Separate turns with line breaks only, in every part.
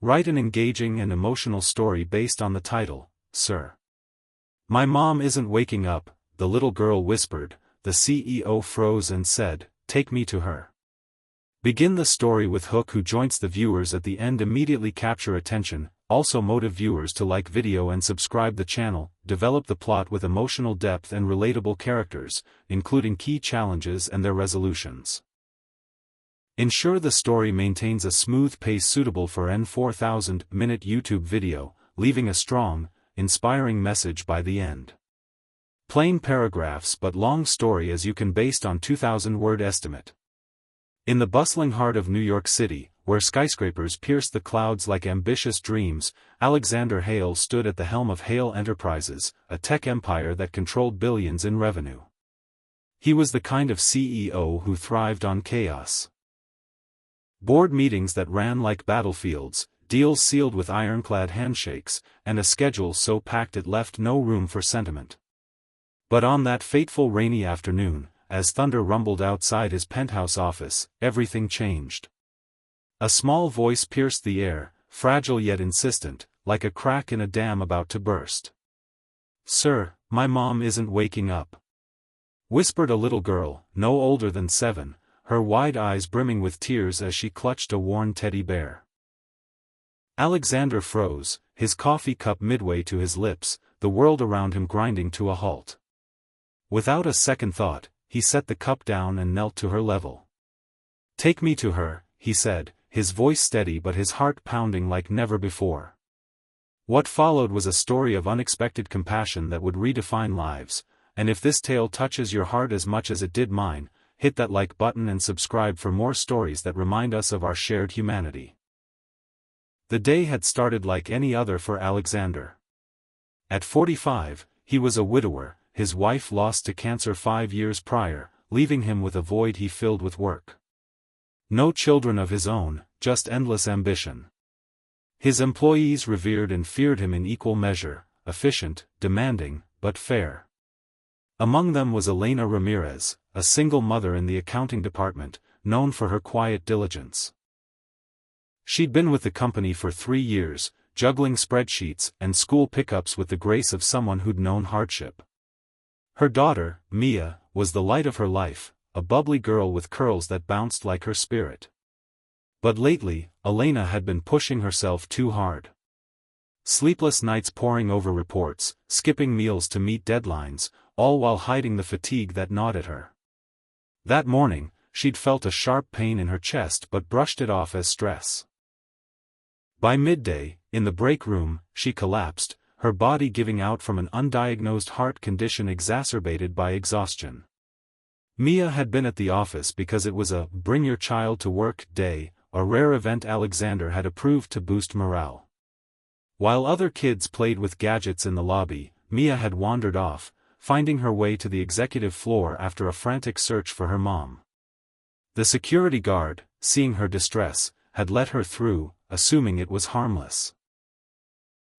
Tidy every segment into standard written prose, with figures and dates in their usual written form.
Write an engaging and emotional story based on the title, sir. My mom isn't waking up, the little girl whispered. The CEO froze and said, take me to her. Begin the story with hook who joins the viewers at the end. Immediately capture attention, also motive viewers to like video and subscribe the channel. Develop the plot with emotional depth and relatable characters, including key challenges and their resolutions. Ensure the story maintains a smooth pace suitable for an 4,000-minute YouTube video, leaving a strong, inspiring message by the end. Plain paragraphs but long story as you can based on 2,000-word estimate. In the bustling heart of New York City, where skyscrapers pierce the clouds like ambitious dreams, Alexander Hale stood at the helm of Hale Enterprises, a tech empire that controlled billions in revenue. He was the kind of CEO who thrived on chaos. Board meetings that ran like battlefields, deals sealed with ironclad handshakes, and a schedule so packed it left no room for sentiment. But on that fateful rainy afternoon, as thunder rumbled outside his penthouse office, everything changed. A small voice pierced the air, fragile yet insistent, like a crack in a dam about to burst. Sir, my mom isn't waking up, whispered a little girl, no older than 7, her wide eyes brimming with tears as she clutched a worn teddy bear. Alexander froze, his coffee cup midway to his lips, the world around him grinding to a halt. Without a second thought, he set the cup down and knelt to her level. Take me to her, he said, his voice steady but his heart pounding like never before. What followed was a story of unexpected compassion that would redefine lives, and if this tale touches your heart as much as it did mine, hit that like button and subscribe for more stories that remind us of our shared humanity. The day had started like any other for Alexander. At 45, he was a widower, his wife lost to cancer 5 years prior, leaving him with a void he filled with work. No children of his own, just endless ambition. His employees revered and feared him in equal measure, efficient, demanding, but fair. Among them was Elena Ramirez, a single mother in the accounting department, known for her quiet diligence. She'd been with the company for 3 years, juggling spreadsheets and school pickups with the grace of someone who'd known hardship. Her daughter, Mia, was the light of her life, a bubbly girl with curls that bounced like her spirit. But lately, Elena had been pushing herself too hard. Sleepless nights poring over reports, skipping meals to meet deadlines, all while hiding the fatigue that gnawed at her. That morning, she'd felt a sharp pain in her chest but brushed it off as stress. By midday, in the break room, she collapsed, her body giving out from an undiagnosed heart condition exacerbated by exhaustion. Mia had been at the office because it was a "bring your child to work" day, a rare event Alexander had approved to boost morale. While other kids played with gadgets in the lobby, Mia had wandered off, finding her way to the executive floor after a frantic search for her mom. The security guard, seeing her distress, had let her through, assuming it was harmless.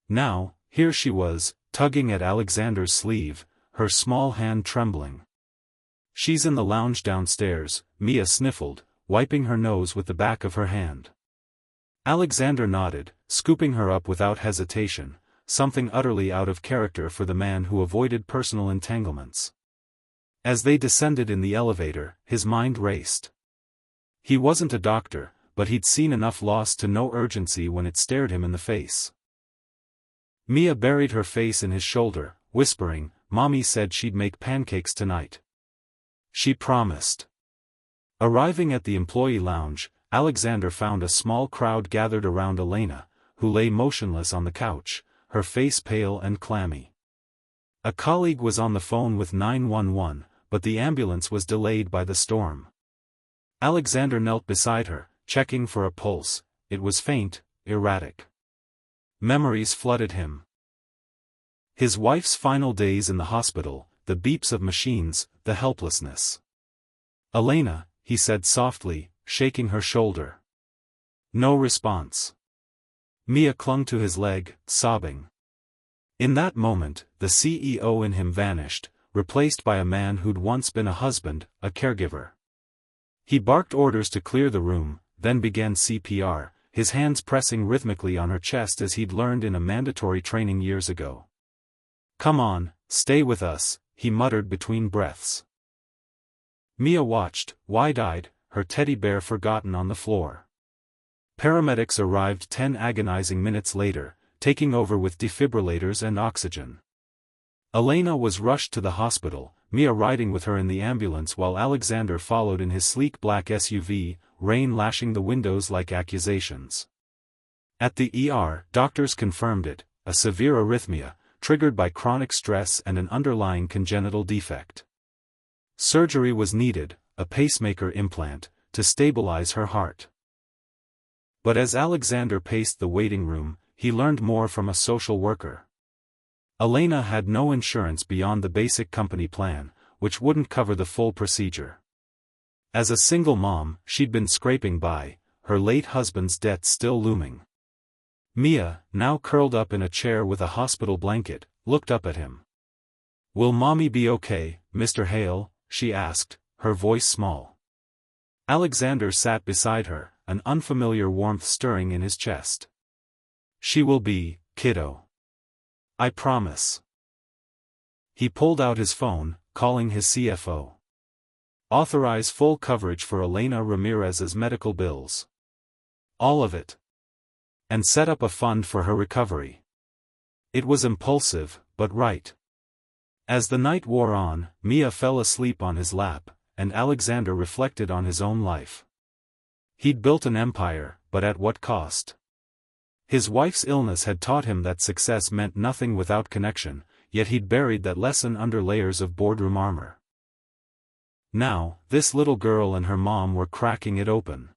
Now, here she was, tugging at Alexander's sleeve, her small hand trembling. She's in the lounge downstairs, Mia sniffled, wiping her nose with the back of her hand. Alexander nodded, scooping her up without hesitation, something utterly out of character for the man who avoided personal entanglements. As they descended in the elevator, his mind raced. He wasn't a doctor, but he'd seen enough loss to know urgency when it stared him in the face. Mia buried her face in his shoulder, whispering, "Mommy said she'd make pancakes tonight. She promised." Arriving at the employee lounge, Alexander found a small crowd gathered around Elena, who lay motionless on the couch, her face pale and clammy. A colleague was on the phone with 911, but the ambulance was delayed by the storm. Alexander knelt beside her, checking for a pulse. It was faint, erratic. Memories flooded him. His wife's final days in the hospital, the beeps of machines, the helplessness. "Elena," he said softly, shaking her shoulder. No response. Mia clung to his leg, sobbing. In that moment, the CEO in him vanished, replaced by a man who'd once been a husband, a caregiver. He barked orders to clear the room, then began CPR, his hands pressing rhythmically on her chest as he'd learned in a mandatory training years ago. "Come on, stay with us," he muttered between breaths. Mia watched, wide-eyed, her teddy bear forgotten on the floor. Paramedics arrived 10 agonizing minutes later, taking over with defibrillators and oxygen. Elena was rushed to the hospital, Mia riding with her in the ambulance while Alexander followed in his sleek black SUV, rain lashing the windows like accusations. At the ER, doctors confirmed it, a severe arrhythmia, triggered by chronic stress and an underlying congenital defect. Surgery was needed, a pacemaker implant, to stabilize her heart. But as Alexander paced the waiting room, he learned more from a social worker. Elena had no insurance beyond the basic company plan, which wouldn't cover the full procedure. As a single mom, she'd been scraping by, her late husband's debt still looming. Mia, now curled up in a chair with a hospital blanket, looked up at him. "Will mommy be okay, Mr. Hale?" she asked, her voice small. Alexander sat beside her, an unfamiliar warmth stirring in his chest. "She will be, kiddo. I promise." He pulled out his phone, calling his CFO. "Authorize full coverage for Elena Ramirez's medical bills. All of it. And set up a fund for her recovery." It was impulsive, but right. As the night wore on, Mia fell asleep on his lap, and Alexander reflected on his own life. He'd built an empire, but at what cost? His wife's illness had taught him that success meant nothing without connection, yet he'd buried that lesson under layers of boardroom armor. Now, this little girl and her mom were cracking it open.